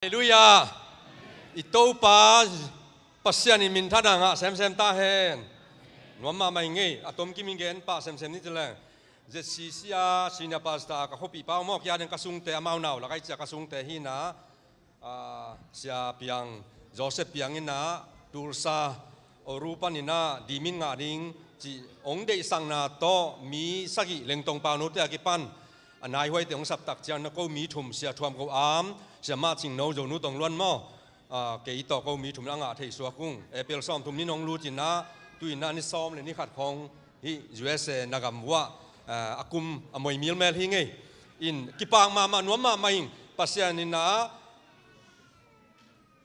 Haleluya. Ito pa pasyan in minthana nga sem ta hen. Nuama mai nge atom kimingen pa sem ni tlang. Je sia sinya pasta ka hopi pa mo kya den kasung te amau nau la kai cha kasung te hi na sia piang Joseph piang ina tursa orupa ni na dimin nga ding ji ong de sang na to mi sagi lengtong pa no te akipan anai hoi te ong sap tak chiang na ko mi thum sia thuam ko am sia ma ching no jo nu tong luan mo ke to ko mi thum anga thei suwa kung apple som thum ni nong lu chin na tuin na ni som le ni khat khong hi USA nagam wa akum amoi mil mel hi nge in kipang ma nuam ma mai pasian ni na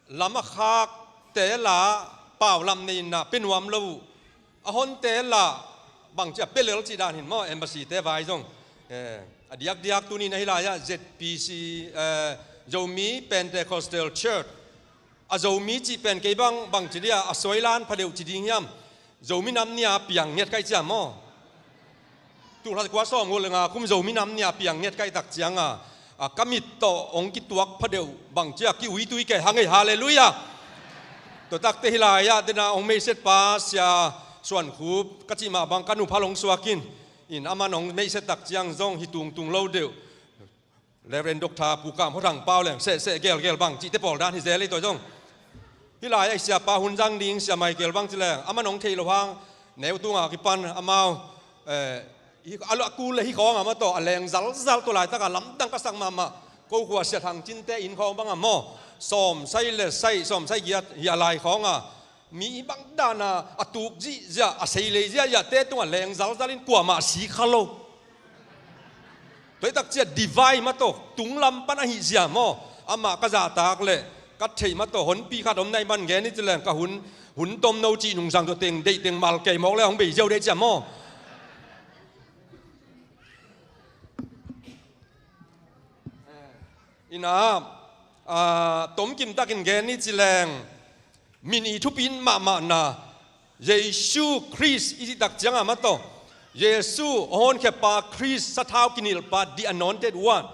lama khak te la pau lam ni na pinuam lo ahon te la bang cha pelel chi dan hin mo embassy te vai jong diak tu ni na hilaya ZPC Zomi Pentecostal Church Zomi chi pen ke bang chi dia asoilan phadeu chi ding yam Zomi nam nia piang net kai cha mo tu la kwa som ngol nga kum Zomi nam nia piang net kai tak chiang kamit to ong ki tuak phadeu bang cha ki ui tui ke hangai hallelujah to tak te hilaya dena ong me set pa sia suan khup kachi ma bang kanu phalong suakin in amanong me set tak chiang zong hitung tung lo deu Reverend Dr. Pukam Horang Pao leng se gel bang chi te pol dan hi zeli to jong hilai ai sia pa hun jang ding sia mai gel bang chi leng amanong thei lo hang neu tunga ki pan amao alo ku le hi khong ama to aleng zal to lai ta ka lam tang ka sang ma ko khwa sia thang chin te in khong bang mo som sai le sai som sai ya lai khong mi bang dana atuk ji ja asei le ja te tunga leng zalin kwa ma si khalo tới đặc chia divide mà tổ tung lâm pan hi zia mo ama ka za tak le ka thei mà tổ hon pi kha dom nai ban ge ni tlen ka hun tom no chi nung sang to teng dei teng mal ke mok le hong bei jeu de cha mo ina tom kim takin ge ni tlen mini thu pin ma na Jesu Christ isi tak chang ama to Yesu on kepa Chris sathau kinil pa the anointed one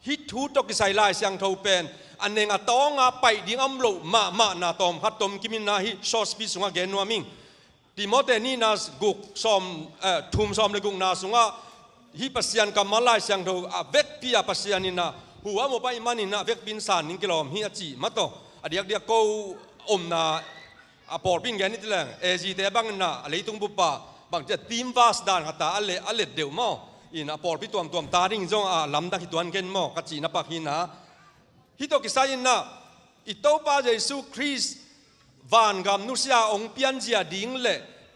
hi thu to kisai lai siang thau pen anenga tonga pai ding amlo ma na tom khat tom kimin na hi short speech sunga gen nuaming Timote ni nas guk som thum som le gung na sunga hi pasian kamalai siang thau vek pia pasian ni na huwa mo pai mani na vek bin san ning kilom hi achi mato adiak ko om na apor pin gen ni tlang ezi te bang na leitung bu pa bangจะทีมวาสดานกตาอเลเดียวมั่วอินอปอลพิตัวตาดิ่งจงลำดักฮิตวันเกนมั่วกัจจีนับปักหินะฮิตกิสายินนะอิโตปาเยซูคริสต์วานกำนุสยาองเปียนเจียดิ่งเล่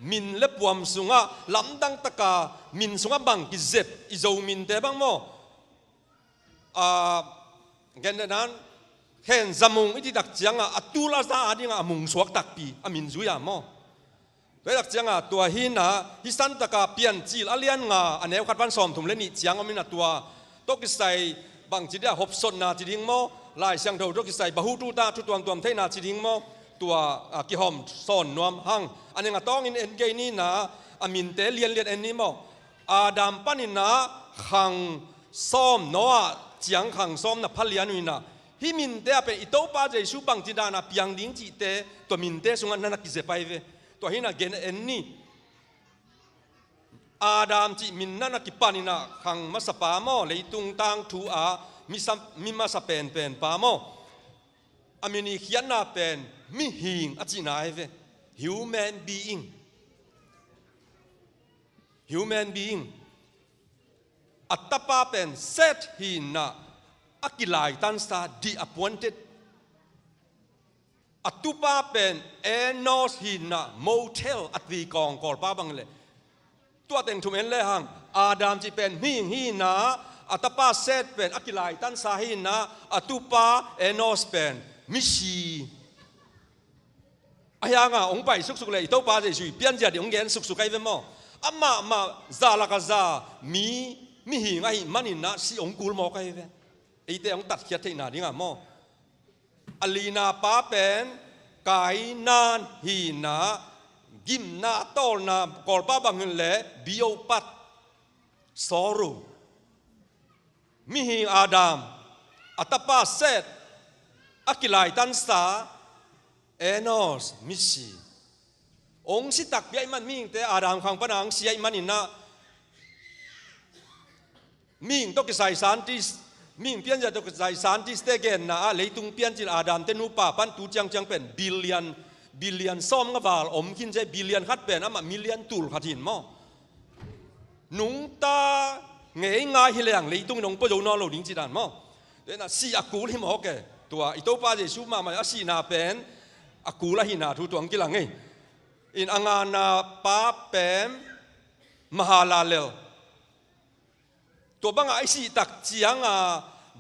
มินเล็บวมสุงะลำดังตะกามินสุงะบังกิเจ็บอิโจมินเตบังมั่วเกนนั้นเห็นจมุงอิติดักเจียงอัตุลาซาดิ่งมุงสวกตักปีมินจุยามั่วด้วยหลักจังตัวหินฮิสันตะกาเปลี่ยนจีลอเลียนอันนี้ขัดวันสอมถุมเลนิจังมินาตัวตกิใส่บางจีเดียหอบสดนาจีดิ้งโมลายเสียงเท่าตกิใส่บะฮูตูตาทุตัวเทนาจีดิ้งโมตัวกิหอมสอนนวมหังอันนี้ต้องอินเอ็นเกนี่นะอามินเตเลียนอันนี้โมอาดามปันินะขังซ้อมโนอาจียงขังซ้อมนะพัลยันวินะฮิมินเตเป็นอิโตปาเจสุบางจีดานะเปียงดิ้งจีเตตัวมินเตสุงนันนักกิเซไปเวตัวหินะเกนเอ็นนี่อาดามจิมินนันกิปานินะขังมาสปาโมเลยตุงตังทูมิมาสเปนปาโมอามินิขียนนาเป็นมิหิงอจินาเว human being อัตตปาเป็นเซตหินะอากิลายตันสตา the appointedอัตุปาเป็นเอนอสหินะโมเทลอัตวีกองกอลป้าบังเลยตัวเต็งทุเมนเลยหังอาดามจีเป็นมิงหินะอัตปาเซตเป็นอักิไลตันซาหินะอัตุปาเอนอสเป็นมิชีอายังองไปสุกเลยตัวปาจะช่วยเปลี่ยนจากองเงินสุกไอ้เวมออามาซาลากาซามิหิงไอ้มันนี่นะสิองกูลมอกไอ้เวไอ้เตองตัดเขียดที่นาดิ่งอ่ะมออลีนาป้าเป็นไก่นานหีนากิมนาโตนากอลป้าบังเงินเล่บิโอปัดสอรูมิหิงอาดามอัตปาเซต อักิไลตันสาเอนอสมิสีองค์สิตักยัยมันมิ่งแต่อาดามขังปนังเสียมันอินนะมิ่งต้องกิจสารที่มิ่งเพี้ยนจะต้องกิจสารที่สเตเกนนะเลยตุงเพี้ยนจิอาดามเตนูป่าปันตูจังเป็นบิลเลียนซ้อมกบาลอมกินใจบิลเลียนขัดเป็นอะมามิลเลียนตูลขัดหินมั้งนุงตาเงยง่ายฮิเลงเลยตุงนงปะโยนอเราดิ้งจีดานมั้งเดี๋ยวนะสีอากูลิมฮอกเกตัวอิโตปาเจชูมาอาสีนาเป็นอากูละหินาทุตัวอังกิลังไงอินอังานาปาเป็นมหาลาเลลตัวบังไอสีตักเจียง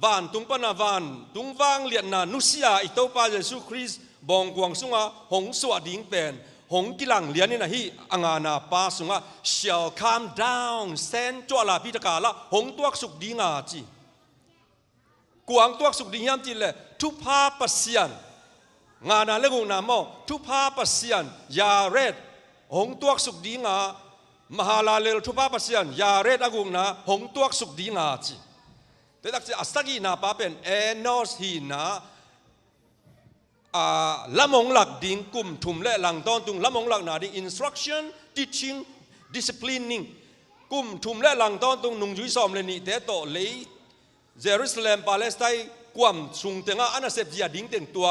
วันตุงปนาวันตุงวางเลียนนานุสยาอิโตปาเจสุคริสบองกวางสุงหงสวดิ้งเป็นหงกิลังเลียนนี่นะฮีอังานาปาสุงshall come down เซนจัวลาพิตกาละหงตัวสุกดิ้งจีกวางตัวสุกดิ้งยามจีเลยทุพาปัสยันงานอะไรกูนามอทุพาปัสยันยาเรดหงตัวสุกดิ้งมหาลาเลลทุพาปัสยันยาเรดอากุงนะหงตัวสุกดิ้งจีแต่ถ้าจะอัศกีนาปาเป็นเอนอสฮีนาละมงหลักดิ้งกุมถุมและหลังตอนตุงละมงหลักนาดิ้ง instruction teaching disciplining กุมถุมและหลังตอนตุงนุงจุยสอมเลยนี่แต่โตเลยเยรูซาเล็มปาเลสไตน์กวมสุงเตงอันนั้นเสพยาดิ้งเต็งตัว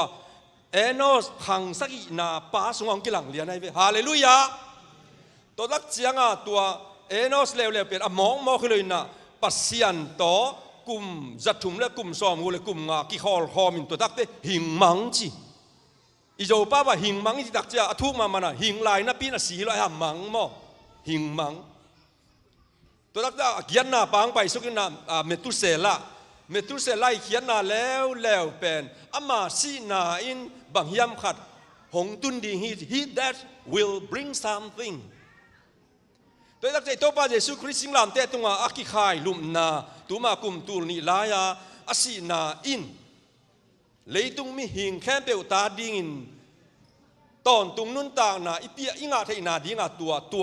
เอนอสขังสักอีนาปาสุงองกิลังเลียนให้เวฮาเลลูยาตัวรักเจียงตัวเอนอสเลวเป็นมองขึ้นเลยนะปัสยันโตกุมจัดถุมและกุมซอมกูเลยกุมกิคอลฮอมินตัวตักเตหิงมังจีอีโจป้าว่าหิงมังที่ตักเจ้าทุกมานะหิงลายนะปีน่ะสีลายหามังมอหิงมังตัวตักเจ้าเขียนหน้าปังไปสุกินนาเมตุเซล่าเขียนหน้าแล้วเป็นอามาสีนาอินบางยามขัดหงตุนดีhe that will bring something ตัวตักเจ้าตัวป้าเยซูคริสต์สิงลามเตตุงอาคิขายลุมนาตัวมากุมตูลนี่ลายอาสีนาอินเลยตุงมีหิงแค่เปียวตาดิ่งตอนตุงนุ่นต่างนาอีเปียอิงาเทนาดิ่งตั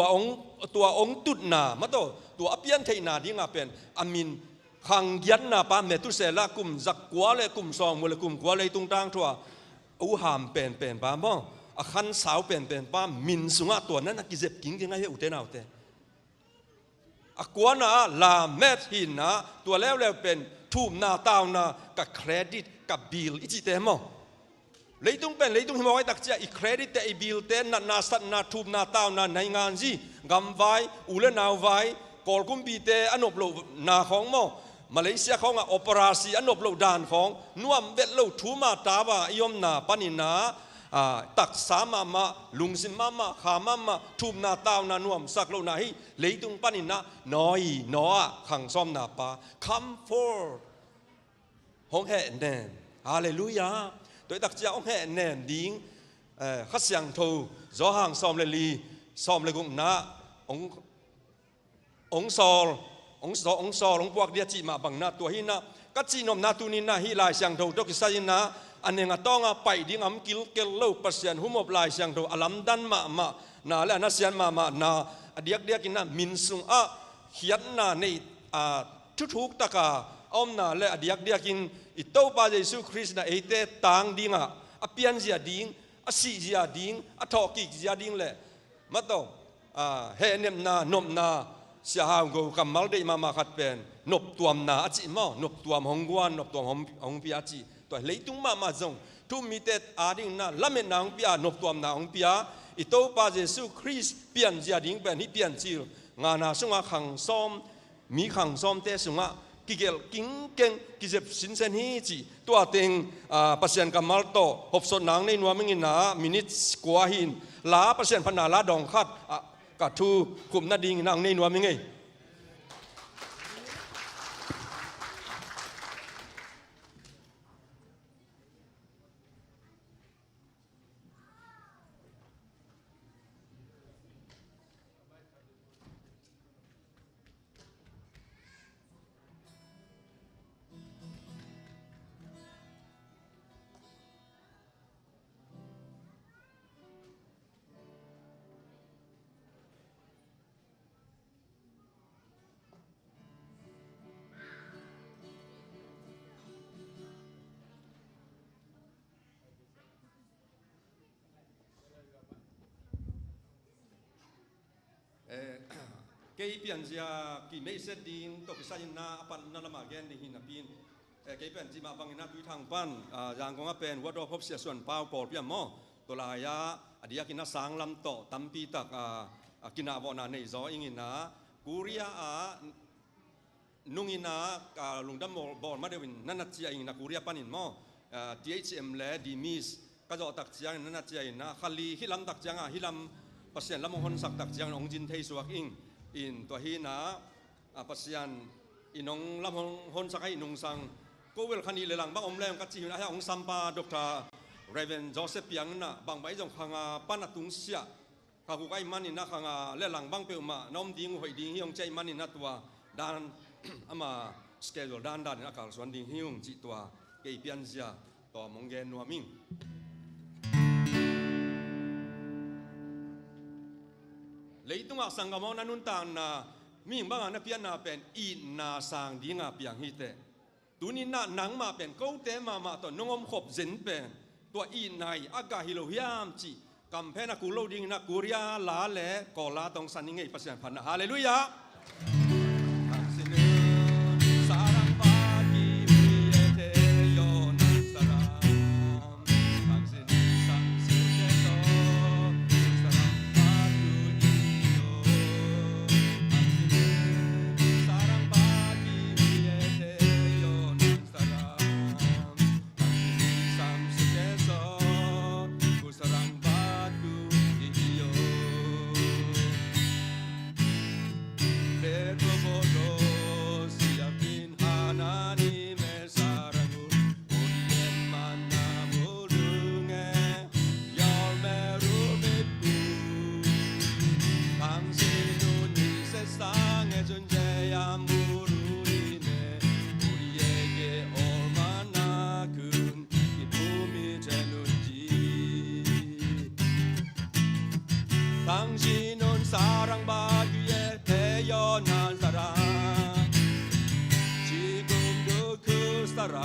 วองตุดนามาตัวอเปียนเทนาดิ่งเป็นอามินขังยันนาปาเมตุเซละกุมจักกัวเลยกุมซองเลยกุมกัวเลยตุงต่างทัวอูหามเป็นปามองอาคันสาวเป็นปามมินสุงะตัวนั้นกิเจ็บกิงยังไงเหอุเตนาอุเตอากวนาลาเมทหินนะตัวแล้วเป็นทูมนาตาวนากับเครดิตกับบิลอิจิเตมอเลยตุงหิมอยตักเจ้าอีเครดิตแต่อีบิลเตนนาสัตนาทูมนาตาวนาในงานจีกำไว้อุเลนาวไว้กอลกุมบีเตอนบโลนาของมอมาเลเซียของโอเปราซีอนบโลดานของน่วมเวทโลทูมาตาบายอมนาปนินาตักสามาลุงซิมาขามาทุมนาตาวนาน่วมสักโลนาฮีเลยตุงปนินาน้อยขังซ้อมนาปา come forth ห้องแห่แนนฮาเลลูยาโดยตักเจ้าห้องแห่แนนดิ้งขัดเสียงทูจอห่างซ้อมเลยลีซ้อมเลยกุงนาองซอลองพวกเดียจีมาบังนาตัวหินะกัจจีนมนาตูนินะฮิลายเสียงทูตกิสัยนะอันเองต้องไปดิ้งกิลเกลเลวปัสยันหุมบลายเสียงทูอลัมดันมานาและนัสยันมานาเดียกกินนะมินซุงเขียนนาในทุกตะกาอมนาและเดียกกินอิโตปาเยซูคริสต์นะเอเตต่างดิ้งเปียนเสียดิ้งสีเสียดิ้งทอกิเสียดิ้งเลยมาต่อเฮเนมนานมนาเสียหางกูกำมัลได้มาขัดเป็นนบตัวมนาจิมอนบตัวมหงกวนนบตัวหงพิอาจิตัวเลยตุงมาจงทุมีเตอาดิ้งนาละเมนางพิอานบตัวมนาหงพิอาอิโตปาเยซูคริสต์เปลี่ยนเสียดิ้งเป็นที่เปลี่ยนจิลงานาสุงะขังซ้อมมีขังซ้อมเตสุงะกิเกลกิงเก่งกิเจ็บสินเซนฮีจีตัวเต็งปัสยันกำมัลโตหบสนนางในนัวมิงินามินิสกัวหินลาปัสยันพนาลาดองคัดกัดทูคุมนาดิงนางในนัวมิงไง cái biển giờ kỳ mấy set đi tổ cái sai na pan na làm again đi hin pin cái biển chỉ mà bằng na tuy thằng pan giang côngpen what of optionส่วนเปล่าปอดเปียมอตัวลายะอดียกินสางลำโตตัมปีตักกินาบอนาในจออิงินะกูเรียนุ่งอินะลุงดำบอลมาเดวินนั่นนัดเจียอินะกูเรียปันินมอTHM และดีมิสก็จะตักเจียงนั่นนัดเจียอินะขลีฮิลัมตักเจียงฮิลัมปัสยันลำมงสักตักเจียงองจินเทสวกอิงอินตัวฮีนะปัสยันอินองลำมงสักให้นงสังก็เวลคันนี้เลยหลังบ้างอมแรงกัจจินะให้องซัมปาดรเรเวนโจเซฟยังนะบางใบจงขังปานัตุงเสียข้ากูไก่มันนี่นะขังเล่หลังบางเปลมาน้อมดิ้งหอยดิ้งฮิยงใจมันนี่นะตัวด้านอามาสเกลด้านนี่นะการส่วนดิ้งฮิยงจิตัวเกี่ยเปียนเสียตัวมงเกนนัวมิงเลยตัวสังกมอนันุนตานนะมิงบางอันนะเปียนนาเป็นอีนาสังดิ้งเปียงฮิเตตัวนี้น่ะหนังมาเป็นกูเตมาตัวนงอมขบเซนเป็นตัวอีนายอากาฮิโลฮิยามจีกำแพงนักกูโลดิ้งนักกูเรียลาเล่กอลาตองสันนิเงยปัสยันพันฮาเลลูยา당신은 사랑받기에 태어난 사람 지금도 그 사랑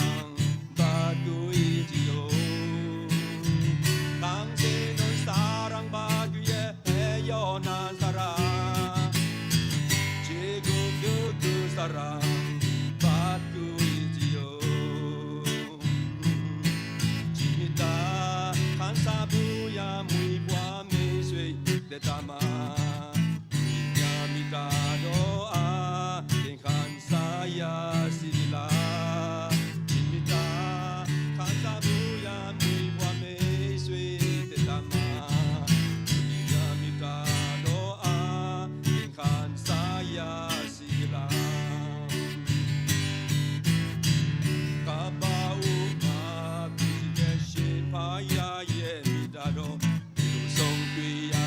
받고 있지요 당신은 사랑받기에 태어난 사람 지금도 그 사랑 받고 있지요 지다 간사부야 무이과 미쇠 Dama minta doa dengan saya sila minta kata buya miwa mesui dama minta doa dengan saya sila kabau ma bishin paya ye minta do song kuya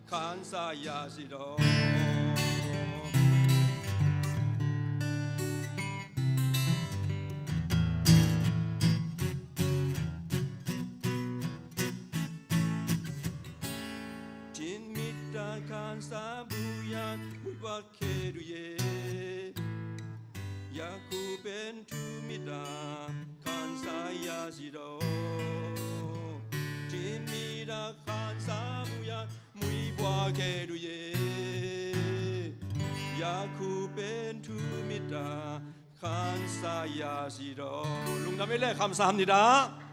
kan saya sido Jin mita kan sabuyan mubakeruye Yaku bentu mita kan saya sido Jin mita kan sabuyan 무이과게루예 야쿠벤투미다 간사야시로 룽다밀레 감사합니다.